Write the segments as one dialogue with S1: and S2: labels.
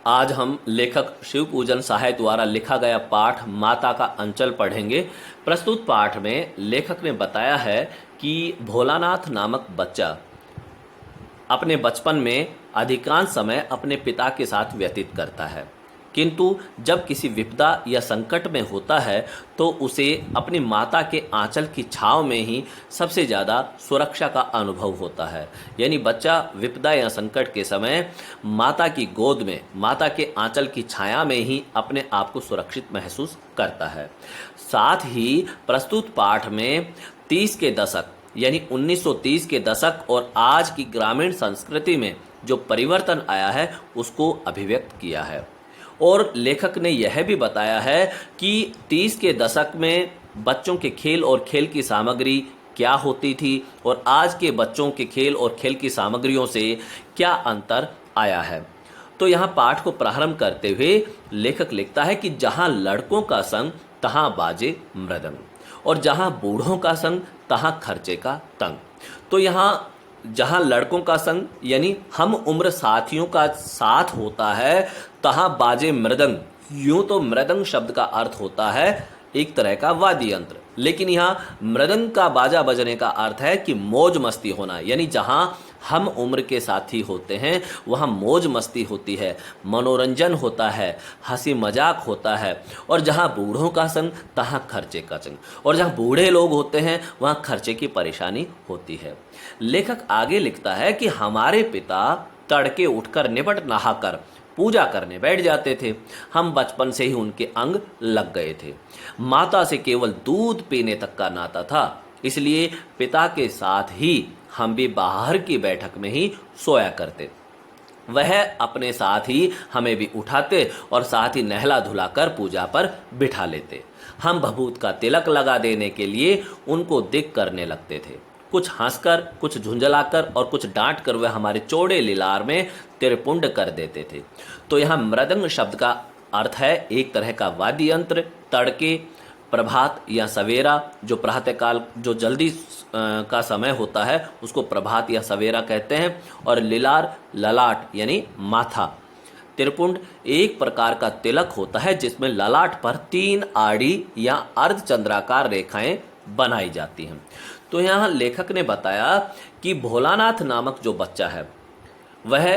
S1: आज हम लेखक शिव पूजन सहाय द्वारा लिखा गया पाठ माता का अंचल पढ़ेंगे। प्रस्तुत पाठ में लेखक ने बताया है कि भोलानाथ नामक बच्चा अपने बचपन में अधिकांश समय अपने पिता के साथ व्यतीत करता है, किंतु जब किसी विपदा या संकट में होता है तो उसे अपनी माता के आंचल की छांव में ही सबसे ज़्यादा सुरक्षा का अनुभव होता है। यानी बच्चा विपदा या संकट के समय माता की गोद में, माता के आंचल की छाया में ही अपने आप को सुरक्षित महसूस करता है। साथ ही प्रस्तुत पाठ में 30 के दशक यानी 1930 के दशक और आज की ग्रामीण संस्कृति में जो परिवर्तन आया है उसको अभिव्यक्त किया है। और लेखक ने यह भी बताया है कि 30 के दशक में बच्चों के खेल और खेल की सामग्री क्या होती थी और आज के बच्चों के खेल और खेल की सामग्रियों से क्या अंतर आया है। तो यहाँ पाठ को प्रारंभ करते हुए लेखक लिखता है कि जहाँ लड़कों का संग तहाँ बाजे मृदंग और जहाँ बूढ़ों का संग तहाँ खर्चे का तंग। तो यहाँ जहाँ लड़कों का संग यानी हम उम्र साथियों का साथ होता है तहाँ बाजे मृदंग। यूं तो मृदंग शब्द का अर्थ होता है एक तरह का वाद्य यंत्र, लेकिन यहाँ मृदंग का बाजा बजने का अर्थ है कि मौज मस्ती होना। यानी जहाँ हम उम्र के साथी होते हैं वहाँ मौज मस्ती होती है, मनोरंजन होता है, हंसी मजाक होता है। और जहाँ बूढ़ों का संग तहाँ खर्चे का संग, और जहाँ बूढ़े लोग होते हैं वहाँ खर्चे की परेशानी होती है। लेखक आगे लिखता है कि हमारे पिता तड़के उठकर निपट नहाकर पूजा करने बैठ जाते थे। हम बचपन से ही उनके अंग लग गए थे। माता से केवल दूध पीने तक का नाता था, इसलिए पिता के साथ ही हम भी बाहर की बैठक में ही सोया करते। वह अपने साथ ही हमें भी उठाते और साथ ही नहला धुलाकर पूजा पर बिठा लेते। हम भभूत का तिलक लगा देने के लिए उनको दिक करने लगते थे। कुछ हंसकर, कुछ झुंझलाकर और कुछ डांट कर वह हमारे चौड़े लीलार में त्रिपुंड कर देते थे। तो यहाँ मृदंग शब्द का अर्थ है एक तरह का वाद्य यंत्र। तड़के, प्रभात या सवेरा, जो प्रातःकाल जो जल्दी का समय होता है उसको प्रभात या सवेरा कहते हैं। और लीलार ललाट यानी माथा। त्रिपुंड एक प्रकार का तिलक होता है जिसमें ललाट पर 3 आड़ी या अर्धचंद्राकार रेखाएं बनाई जाती हैं। तो यहाँ लेखक ने बताया कि भोलानाथ नामक जो बच्चा है वह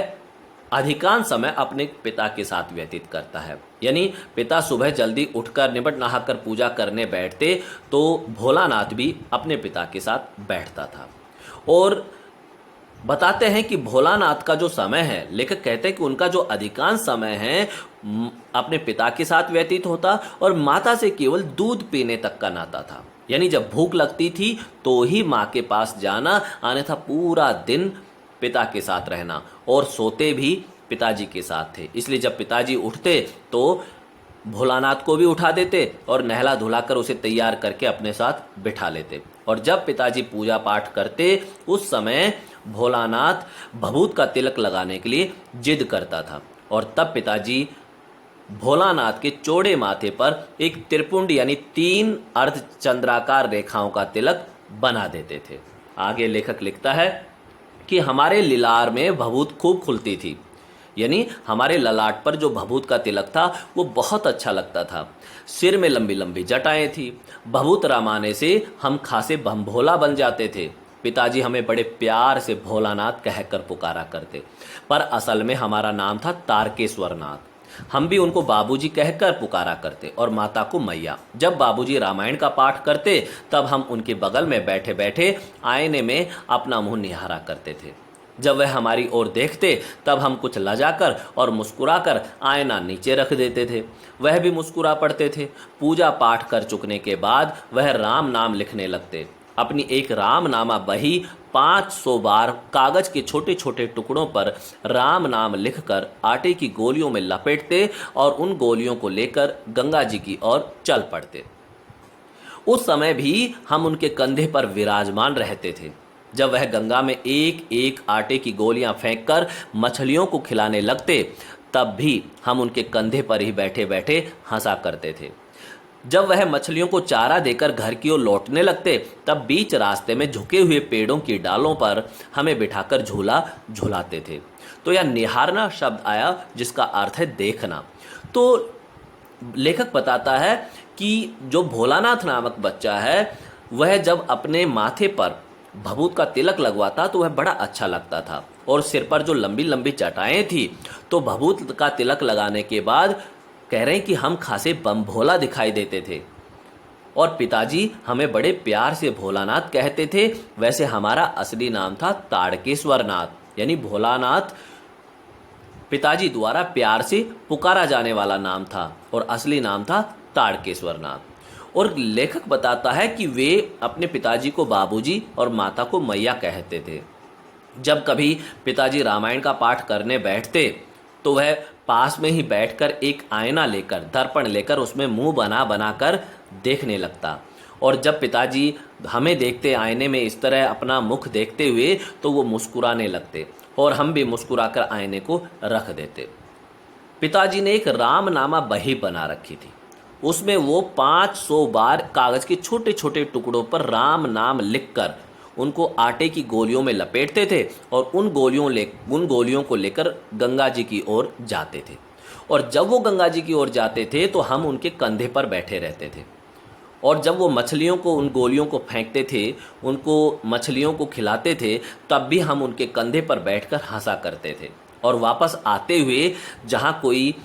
S1: अधिकांश समय अपने पिता के साथ व्यतीत करता है। यानी पिता सुबह जल्दी उठकर निपट नहाकर पूजा करने बैठते तो भोलानाथ भी अपने पिता के साथ बैठता था। और बताते हैं कि भोलानाथ का जो समय है, लेखक कहते हैं कि उनका जो अधिकांश समय है अपने पिता के साथ व्यतीत होता और माता से केवल दूध पीने तक का नाता था। यानी जब भूख लगती थी तो ही माँ के पास जाना, अन्यथा पूरा दिन पिता के साथ रहना। और सोते भी पिताजी के साथ थे, इसलिए जब पिताजी उठते तो भोलानाथ को भी उठा देते और नहला धुलाकर उसे तैयार करके अपने साथ बिठा लेते। और जब पिताजी पूजा पाठ करते उस समय भोलानाथ भभूत का तिलक लगाने के लिए जिद करता था और तब पिताजी भोलानाथ के चौड़े माथे पर एक त्रिपुंड यानी 3 अर्धचंद्राकार रेखाओं का तिलक बना देते थे। आगे लेखक लिखता है कि हमारे लीलार में भभूत खूब खुलती थी। यानी हमारे ललाट पर जो भभूत का तिलक था वो बहुत अच्छा लगता था। सिर में लंबी लंबी जटाएं थी। भभूत रामाने से हम खासे भंभोला बन जाते थे। पिताजी हमें बड़े प्यार से भोलानाथ कहकर पुकारा करते, पर असल में हमारा नाम था तारकेश्वर नाथ। हम भी उनको बाबूजी कहकर पुकारा करते और माता को मैया। जब बाबूजी रामायण का पाठ करते तब हम उनके बगल में बैठे बैठे आईने में अपना मुंह निहारा करते थे। जब वह हमारी ओर देखते तब हम कुछ लजाकर और मुस्कुराकर आईना नीचे रख देते थे। वह भी मुस्कुरा पड़ते थे। पूजा पाठ कर चुकने के बाद वह राम नाम लिखने लगते। अपनी एक रामनामा बही 500 बार कागज के छोटे छोटे टुकड़ों पर राम नाम लिखकर आटे की गोलियों में लपेटते और उन गोलियों को लेकर गंगा जी की ओर चल पड़ते। उस समय भी हम उनके कंधे पर विराजमान रहते थे। जब वह गंगा में एक एक आटे की गोलियां फेंककर मछलियों को खिलाने लगते तब भी हम उनके कंधे पर ही बैठे बैठे हंसा करते थे। जब वह मछलियों को चारा देकर घर की ओर लौटने लगते तब बीच रास्ते में झुके हुए पेड़ों की डालों पर हमें बिठाकर झूला झुलाते थे। तो यह निहारना शब्द आया जिसका अर्थ है देखना। तो लेखक बताता है कि जो भोलानाथ नामक बच्चा है वह जब अपने माथे पर भभूत का तिलक लगवाता तो वह बड़ा अच्छा लगता था, और सिर पर जो लंबी लंबी चटाएं थी तो भभूत का तिलक लगाने के बाद कह रहे हैं कि हम खासे बम भोला दिखाई देते थे, और पिताजी हमें बड़े प्यार से भोलानाथ कहते थे। वैसे हमारा असली नाम था ताड़केश्वर नाथ, यानी भोलानाथ पिताजी द्वारा प्यार से पुकारा जाने वाला नाम था, और असली नाम था ताड़केश्वर नाथ। और लेखक बताता है कि वे अपने पिताजी को बाबूजी और माता को मैया कहते थे। जब कभी पिताजी रामायण का पाठ करने बैठते तो वह पास में ही बैठकर एक आईना लेकर, दर्पण लेकर उसमें मुंह बना बना कर देखने लगता, और जब पिताजी हमें देखते आईने में इस तरह अपना मुख देखते हुए तो वो मुस्कुराने लगते, और हम भी मुस्कुराकर आईने को रख देते। पिताजी ने एक रामनामा बही बना रखी थी, उसमें वो 500 बार कागज के छोटे छोटे टुकड़ों पर राम नाम लिखकर उनको आटे की गोलियों में लपेटते थे, और उन गोलियों को लेकर गंगा जी की ओर जाते थे। और जब वो गंगा जी की ओर जाते थे तो हम उनके कंधे पर बैठे रहते थे, और जब वो मछलियों को उन गोलियों को फेंकते थे, उनको मछलियों को खिलाते थे, तब भी हम उनके कंधे पर बैठकर हंसा करते थे। और वापस आते हुए जहाँ कोई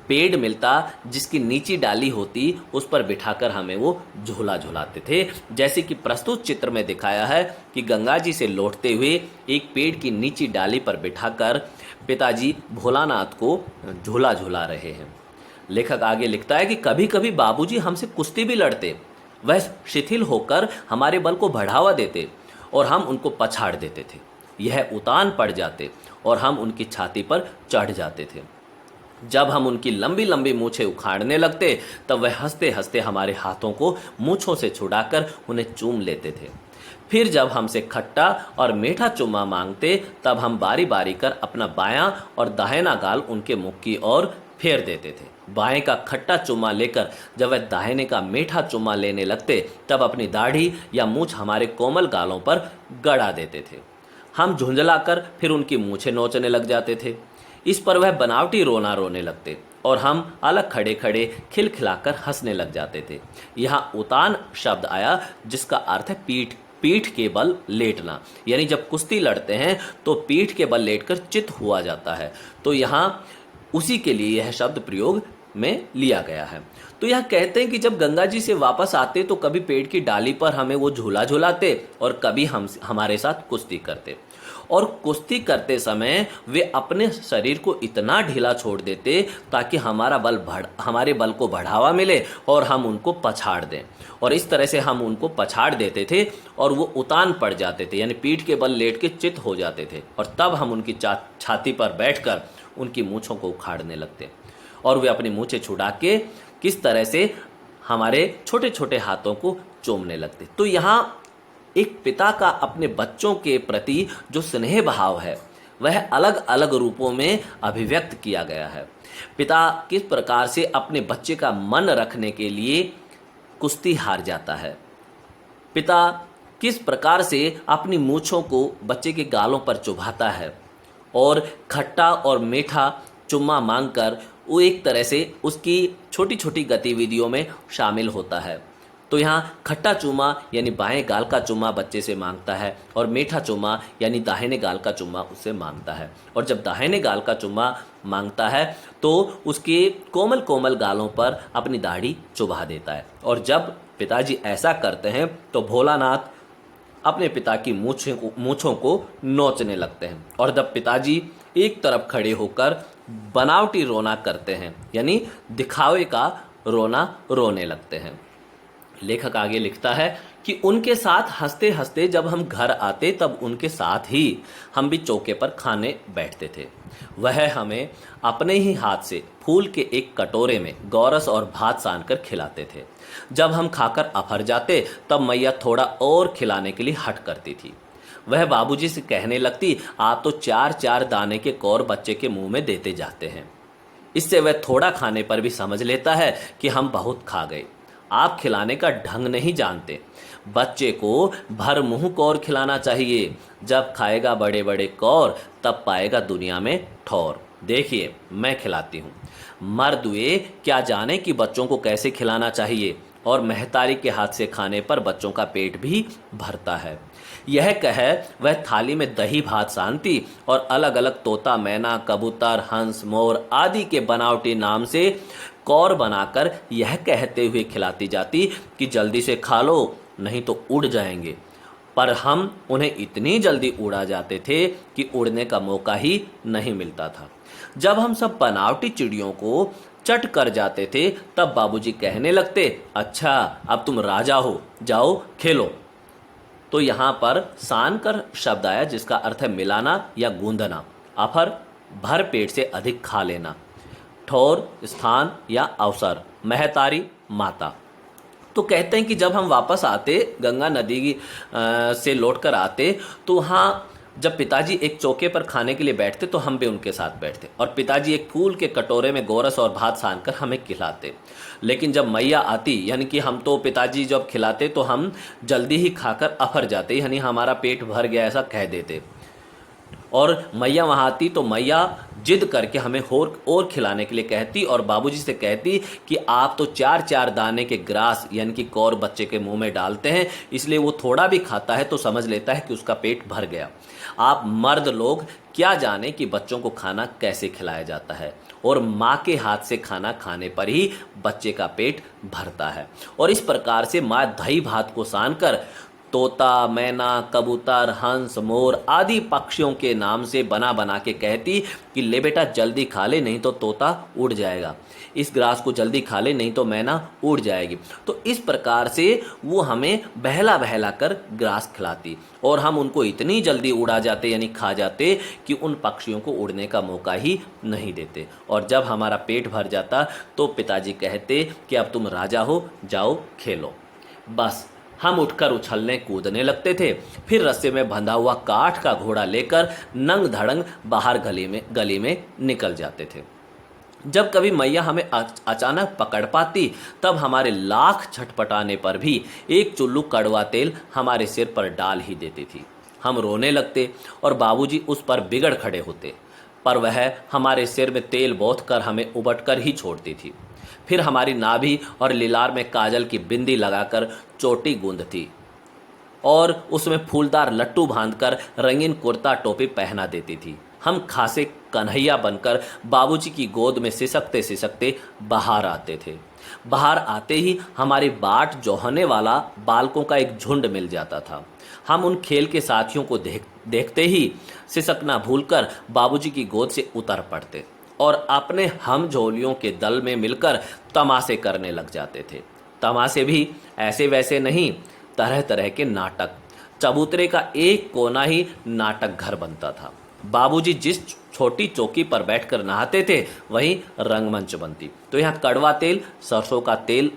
S1: पेड़ मिलता जिसकी नीची डाली होती उस पर बिठाकर हमें वो झूला झुलाते थे। जैसे कि प्रस्तुत चित्र में दिखाया है कि गंगा जी से लौटते हुए एक पेड़ की नीची डाली पर बिठाकर पिताजी भोलानाथ को झूला झुला रहे हैं। लेखक आगे लिखता है कि कभी कभी बाबूजी हमसे कुश्ती भी लड़ते, वह शिथिल होकर हमारे बल को बढ़ावा देते और हम उनको पछाड़ देते थे। यह उतान पड़ जाते और हम उनकी छाती पर चढ़ जाते थे। जब हम उनकी लंबी लंबी मूछें उखाड़ने लगते तब वह हंसते हंसते हमारे हाथों को मूछों से छुड़ाकर उन्हें चूम लेते थे। फिर जब हमसे खट्टा और मीठा चुम्मा मांगते तब हम बारी बारी कर अपना बायां और दाहिना गाल उनके मुख की ओर फेर देते थे। बाएं का खट्टा चुम्मा लेकर जब वह दाहिने का मीठा चुम्मा लेने लगते तब अपनी दाढ़ी या मूछ हमारे कोमल गालों पर गड़ा देते थे। हम झुंझलाकर फिर उनकी मूछें नोचने लग जाते थे। इस पर वह बनावटी रोना रोने लगते और हम अलग खड़े खड़े खिलखिलाकर हंसने लग जाते थे। यहाँ उतान शब्द आया जिसका अर्थ है पीठ, पीठ के बल लेटना, यानी जब कुश्ती लड़ते हैं तो पीठ के बल लेटकर चित हुआ जाता है। तो यहाँ उसी के लिए यह शब्द प्रयोग में लिया गया है। तो यह कहते हैं कि जब गंगा जी से वापस आते तो कभी पेड़ की डाली पर हमें वो झूला झुलाते और कभी हमारे साथ कुश्ती करते, और कुश्ती करते समय वे अपने शरीर को इतना ढीला छोड़ देते ताकि हमारे बल को बढ़ावा मिले और हम उनको पछाड़ दें, और इस तरह से हम उनको पछाड़ देते थे और वो उतान पड़ जाते थे, यानी पीठ के बल लेट के चित हो जाते थे, और तब हम उनकी छाती पर बैठकर उनकी मूँछों को उखाड़ने लगते और वे अपनी मूँछें छुड़ा के किस तरह से हमारे छोटे छोटे हाथों को चूमने लगते। तो यहाँ एक पिता का अपने बच्चों के प्रति जो स्नेह भाव है वह अलग अलग रूपों में अभिव्यक्त किया गया है। पिता किस प्रकार से अपने बच्चे का मन रखने के लिए कुश्ती हार जाता है, पिता किस प्रकार से अपनी मूँछों को बच्चे के गालों पर चुभाता है और खट्टा और मीठा चुम्मा मांगकर वो एक तरह से उसकी छोटी छोटी गतिविधियों में शामिल होता है। तो यहाँ खट्टा चुम्मा यानी बाएं गाल का चुम्मा बच्चे से मांगता है और मीठा चुम्मा यानी दाहिने गाल का चुम्मा उससे मांगता है, और जब दाहिने गाल का चुम्मा मांगता है तो उसके कोमल कोमल गालों पर अपनी दाढ़ी चुभा देता है, और जब पिताजी ऐसा करते हैं तो भोलानाथ अपने पिता की मूँछों को नोचने लगते हैं, और जब पिताजी एक तरफ खड़े होकर बनावटी रोना करते हैं यानी दिखावे का रोना रोने लगते हैं। लेखक आगे लिखता है कि उनके साथ हंसते हंसते जब हम घर आते तब उनके साथ ही हम भी चौके पर खाने बैठते थे। वह हमें अपने ही हाथ से फूल के एक कटोरे में गौरस और भात सान कर खिलाते थे। जब हम खाकर अफर जाते तब मैया थोड़ा और खिलाने के लिए हट करती थी। वह बाबूजी से कहने लगती, आप तो 4-4 दाने के कौर बच्चे के मुंह में देते जाते हैं। इससे वह थोड़ा खाने पर भी समझ लेता है कि हम बहुत खा गए। आप खिलाने का ढंग नहीं जानते। बच्चे को भर मुंह कौर खिलाना चाहिए। जब खाएगा बड़े बड़े कौर तब पाएगा दुनिया में ठौर। देखिए मैं खिलाती हूँ। मर्द वे क्या जाने कि बच्चों को कैसे खिलाना चाहिए, और महतारी के हाथ से खाने पर बच्चों का पेट भी भरता है। यह कह वह थाली में दही भात शांति और अलग अलग तोता मैना कबूतर हंस मोर आदि के बनावटी नाम से कौर बनाकर यह कहते हुए खिलाती जाती कि जल्दी से खा लो नहीं तो उड़ जाएंगे। पर हम उन्हें इतनी जल्दी उड़ा जाते थे कि उड़ने का मौका ही नहीं मिलता था। जब हम सब बनावटी चिड़ियों को चट कर जाते थे तब बाबूजी कहने लगते, अच्छा अब तुम राजा हो, जाओ खेलो। तो यहाँ पर सान कर शब्द आया जिसका अर्थ है मिलाना या गूंदना। अफर भर पेट से अधिक खा लेना। ठौर स्थान या अवसर। महतारी माता। तो कहते हैं कि जब हम वापस आते गंगा नदी से लौटकर आते तो वहाँ जब पिताजी एक चौके पर खाने के लिए बैठते तो हम भी उनके साथ बैठते, और पिताजी एक फूल के कटोरे में गोरस और भात सानकर हमें खिलाते। लेकिन जब मैया आती, यानी कि हम तो पिताजी जब खिलाते तो हम जल्दी ही खाकर अफर जाते, यानी हमारा पेट भर गया ऐसा कह देते। और मैया वहाँ आती तो मैया जिद करके हमें और खिलाने के लिए कहती और बाबूजी से कहती कि आप तो 4-4 दाने के ग्रास यानी कि कौर बच्चे के मुंह में डालते हैं, इसलिए वो थोड़ा भी खाता है तो समझ लेता है कि उसका पेट भर गया। आप मर्द लोग क्या जाने कि बच्चों को खाना कैसे खिलाया जाता है, और माँ के हाथ से खाना खाने पर ही बच्चे का पेट भरता है। और इस प्रकार से माँ दही भात को सानकर तोता मैना कबूतर हंस मोर आदि पक्षियों के नाम से बना बना के कहती कि ले बेटा जल्दी खा ले नहीं तो तोता उड़ जाएगा, इस ग्रास को जल्दी खा ले नहीं तो मैना उड़ जाएगी। तो इस प्रकार से वो हमें बहला बहला कर ग्रास खिलाती और हम उनको इतनी जल्दी उड़ा जाते यानी खा जाते कि उन पक्षियों को उड़ने का मौका ही नहीं देते। और जब हमारा पेट भर जाता तो पिताजी कहते कि अब तुम राजा हो, जाओ खेलो। बस हम उठकर उछलने कूदने लगते थे। फिर रस्से में बंधा हुआ काठ का घोड़ा लेकर नंग धड़ंग बाहर गली में निकल जाते थे। जब कभी मैया हमें अचानक पकड़ पाती तब हमारे लाख छटपटाने पर भी एक चुल्लू कड़वा तेल हमारे सिर पर डाल ही देती थी। हम रोने लगते और बाबूजी उस पर बिगड़ खड़े होते, पर वह हमारे सिर में तेल बौथ कर हमें उबट कर ही छोड़ती थी। फिर हमारी नाभि और लीलार में काजल की बिंदी लगाकर चोटी गूंदती और उसमें फूलदार लट्टू बांधकर रंगीन कुर्ता टोपी पहना देती थी। हम खासे कन्हैया बनकर बाबूजी की गोद में सिसकते सिसकते बाहर आते थे। बाहर आते ही हमारी बाट जोहने वाला बालकों का एक झुंड मिल जाता था। हम उन खेल के साथियों को देखते ही सिसकना भूलकर बाबूजी की गोद से उतर पड़ते और अपने हम झोलियों के दल में मिलकर तमाशे करने लग जाते थे। तमाशे भी ऐसे वैसे नहीं, तरह तरह के नाटक। चबूतरे का एक कोना ही नाटक घर बनता था। बाबूजी जिस छोटी चौकी पर बैठकर नहाते थे वहीं रंगमंच बनती। तो यहाँ कड़वा तेल सरसों का तेल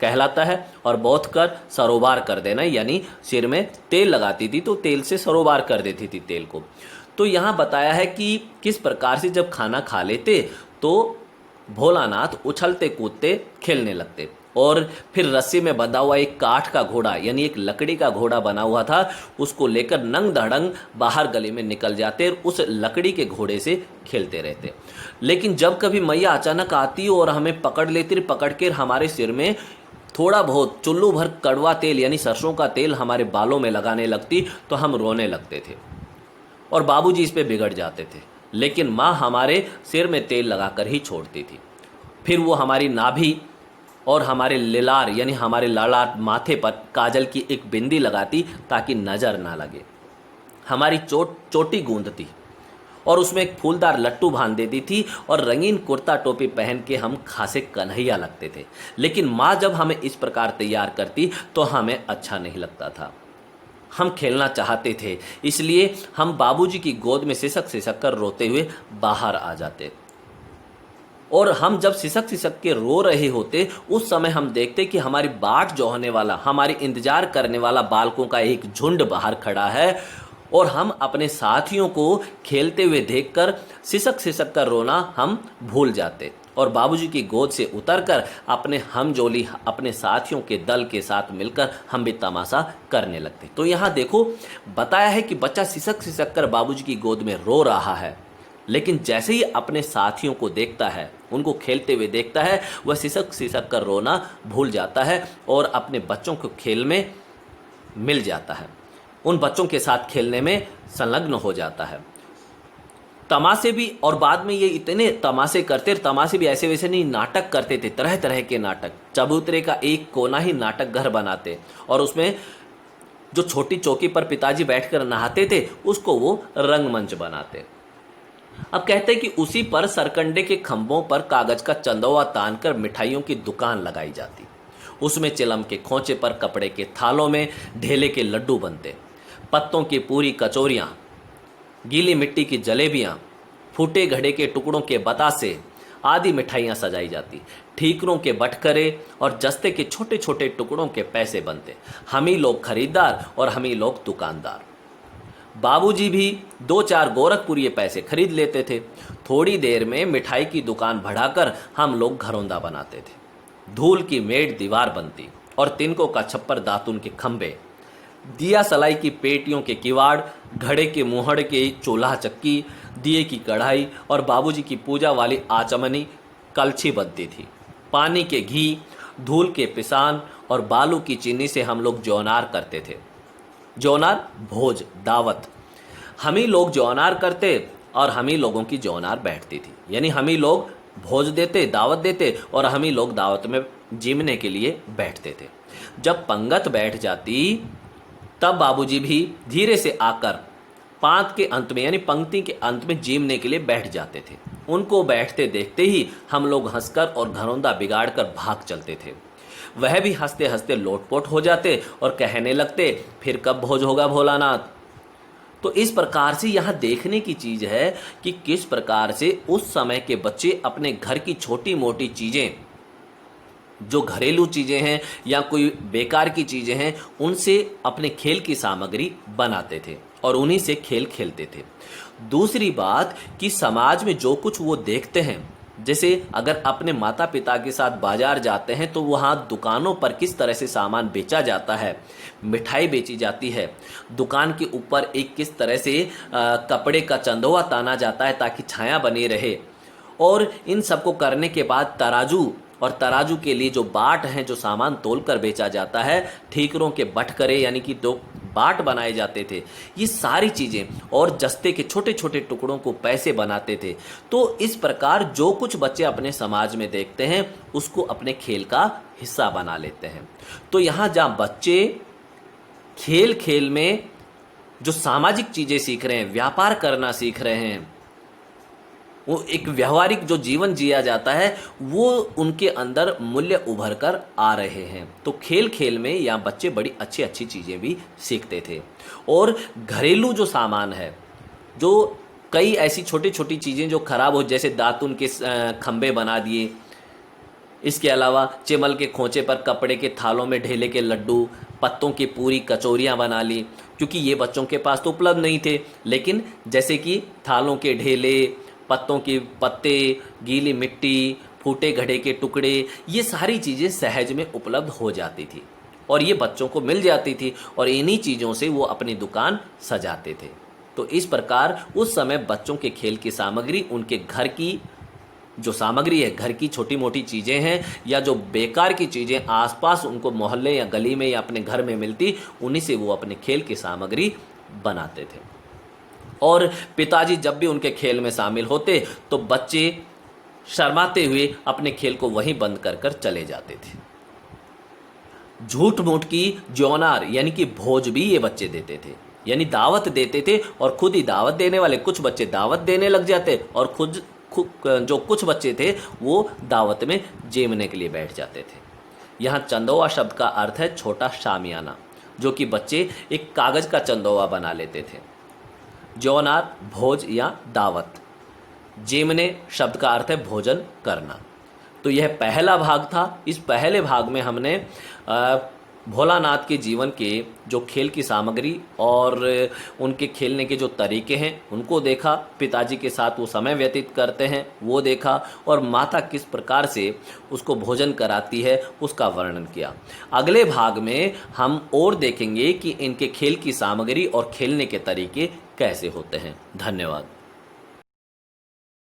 S1: कहलाता है और बौथ कर सरोबार कर देना, यानी सिर में तेल लगाती थी तो तेल से सरोबार कर देती थी तेल को। तो यहाँ बताया है कि किस प्रकार से जब खाना खा लेते तो भोलानाथ उछलते कूदते खेलने लगते और फिर रस्सी में बंधा हुआ एक काठ का घोड़ा यानी एक लकड़ी का घोड़ा बना हुआ था, उसको लेकर नंग धड़ंग बाहर गली में निकल जाते और उस लकड़ी के घोड़े से खेलते रहते। लेकिन जब कभी मैया अचानक आती और हमें पकड़ लेती, पकड़ कर हमारे सिर में थोड़ा बहुत चुल्लू भर कड़वा तेल यानी सरसों का तेल हमारे बालों में लगाने लगती तो हम रोने लगते थे और बाबूजी इस पे बिगड़ जाते थे। लेकिन माँ हमारे सिर में तेल लगाकर ही छोड़ती थी। फिर वो हमारी नाभि और हमारे लिलार यानी हमारे लालार माथे पर काजल की एक बिंदी लगाती ताकि नज़र ना लगे। हमारी चोटी गूंदती और उसमें एक फूलदार लट्टू बांध देती थी और रंगीन कुर्ता टोपी पहन के हम खासे कन्हैया लगते थे। लेकिन माँ जब हमें इस प्रकार तैयार करती तो हमें अच्छा नहीं लगता था। हम खेलना चाहते थे, इसलिए हम बाबूजी की गोद में सिसक सिसक कर रोते हुए बाहर आ जाते। और हम जब सिसक सिसक के रो रहे होते उस समय हम देखते कि हमारी बाट जोहने वाला, हमारी इंतजार करने वाला बालकों का एक झुंड बाहर खड़ा है और हम अपने साथियों को खेलते हुए देखकर सिसक सिसक कर रोना हम भूल जाते और बाबूजी की गोद से उतरकर अपने हमजोली अपने साथियों के दल के साथ मिलकर हम भी तमाशा करने लगते। तो यहाँ देखो बताया है कि बच्चा सिसक सिसक कर बाबूजी की गोद में रो रहा है, लेकिन जैसे ही अपने साथियों को देखता है, उनको खेलते हुए देखता है, वह सिसक सिसक कर रोना भूल जाता है और अपने बच्चों को खेल में मिल जाता है, उन बच्चों के साथ खेलने में संलग्न हो जाता है। तमाशे भी, और बाद में ये इतने तमाशे करते, तमाशे भी ऐसे वैसे नहीं, नाटक करते थे, तरह तरह के नाटक। चबूतरे का एक कोना ही नाटक घर बनाते और उसमें जो छोटी चौकी पर पिताजी बैठकर नहाते थे उसको वो रंगमंच बनाते। अब कहते हैं कि उसी पर सरकंडे के खंभों पर कागज का चंदवा तान कर मिठाइयों की दुकान लगाई जाती। उसमें चिलम के खोंचे पर कपड़े के थालों में ढेले के लड्डू बनते, पत्तों की पूरी कचौरियाँ, गीली मिट्टी की जलेबियाँ, फूटे घड़े के टुकड़ों के बतासे आदि मिठाइयाँ सजाई जाती। ठीकरों के बटखरे और जस्ते के छोटे छोटे टुकड़ों के पैसे बनते। हम ही लोग खरीदार और हम ही लोग दुकानदार। बाबूजी भी 2-4 गोरखपुरी पैसे खरीद लेते थे। थोड़ी देर में मिठाई की दुकान बढ़ाकर हम लोग घरौंदा बनाते थे। धूल की मेड़ दीवार बनती और तिनकों का छप्पर दातुन के खंभे, दिया सलाई की पेटियों के किवाड़, घड़े के मुहड़ के चूल्हा चक्की, दिए की कढ़ाई और बाबूजी की पूजा वाली आचमनी कलछी बनती थी। पानी के घी, धूल के पिसान और बालू की चीनी से हम लोग जौनार करते थे। जौनार भोज, दावत। हम ही लोग जौनार करते और हम ही लोगों की जौनार बैठती थी, यानी हम ही लोग भोज देते, दावत देते और हम ही लोग दावत में जीमने के लिए बैठते थे। जब पंगत बैठ जाती तब बाबूजी भी धीरे से आकर पांत के अंत में यानी पंक्ति के अंत में जीमने के लिए बैठ जाते थे। उनको बैठते देखते ही हम लोग हंसकर और घरौंदा बिगाड़कर भाग चलते थे। वह भी हंसते हंसते लोटपोट हो जाते और कहने लगते, फिर कब भोज होगा भोलानाथ। तो इस प्रकार से यहाँ देखने की चीज है कि किस प्रकार से उस समय के बच्चे अपने घर की छोटी मोटी चीजें, जो घरेलू चीजें हैं या कोई बेकार की चीजें हैं, उनसे अपने खेल की सामग्री बनाते थे और उन्हीं से खेल खेलते थे। दूसरी बात कि समाज में जो कुछ वो देखते हैं, जैसे अगर अपने माता पिता के साथ बाजार जाते हैं तो वहाँ दुकानों पर किस तरह से सामान बेचा जाता है, मिठाई बेची जाती है, दुकान के ऊपर एक किस तरह से कपड़े का चंदवा ताना जाता है ताकि छाया बनी रहे, और इन सबको करने के बाद तराजू और तराजू के लिए जो बाट हैं, जो सामान तोलकर बेचा जाता है, ठीकरों के बटखरे यानी कि दो बाट बनाए जाते थे, ये सारी चीज़ें, और जस्ते के छोटे छोटे टुकड़ों को पैसे बनाते थे। तो इस प्रकार जो कुछ बच्चे अपने समाज में देखते हैं उसको अपने खेल का हिस्सा बना लेते हैं। तो यहाँ जहाँ बच्चे खेल खेल में जो सामाजिक चीज़ें सीख रहे हैं, व्यापार करना सीख रहे हैं, वो एक व्यवहारिक जो जीवन जिया जाता है वो उनके अंदर मूल्य उभर कर आ रहे हैं। तो खेल खेल में यहाँ बच्चे बड़ी अच्छी अच्छी चीज़ें भी सीखते थे। और घरेलू जो सामान है, जो कई ऐसी छोटी छोटी चीज़ें जो खराब हो, जैसे दातुन के खंबे बना दिए, इसके अलावा चिमल के खोंचे पर कपड़े के थालों में ढेले के लड्डू, पत्तों की पूरी कचौरियाँ बना ली, क्योंकि ये बच्चों के पास तो उपलब्ध नहीं थे। लेकिन जैसे कि थालों के ढेले, पत्तों के पत्ते, गीली मिट्टी, फूटे घड़े के टुकड़े, ये सारी चीज़ें सहज में उपलब्ध हो जाती थी और ये बच्चों को मिल जाती थी और इन्हीं चीज़ों से वो अपनी दुकान सजाते थे। तो इस प्रकार उस समय बच्चों के खेल की सामग्री उनके घर की जो सामग्री है, घर की छोटी मोटी चीज़ें हैं या जो बेकार की चीज़ें आसपास उनको मोहल्ले या गली में या अपने घर में मिलती, उन्हीं से वो अपने खेल की सामग्री बनाते थे। और पिताजी जब भी उनके खेल में शामिल होते तो बच्चे शर्माते हुए अपने खेल को वहीं बंद कर कर चले जाते थे। झूठ मूठ की जौनार यानी कि भोज भी ये बच्चे देते थे, यानी दावत देते थे और खुद ही दावत देने वाले कुछ बच्चे दावत देने लग जाते और खुद जो कुछ बच्चे थे वो दावत में जेमने के लिए बैठ जाते थे। यहाँ चंदोवा शब्द का अर्थ है छोटा शामियाना, जो कि बच्चे एक कागज का चंदोवा बना लेते थे। जौनार भोज या दावत। जेमने शब्द का अर्थ है भोजन करना। तो यह पहला भाग था। इस पहले भाग में हमने भोलानाथ के जीवन के जो खेल की सामग्री और उनके खेलने के जो तरीके हैं उनको देखा, पिताजी के साथ वो समय व्यतीत करते हैं वो देखा, और माता किस प्रकार से उसको भोजन कराती है उसका वर्णन किया। अगले भाग में हम और देखेंगे कि इनके खेल की सामग्री और खेलने के तरीके कैसे होते हैं। धन्यवाद।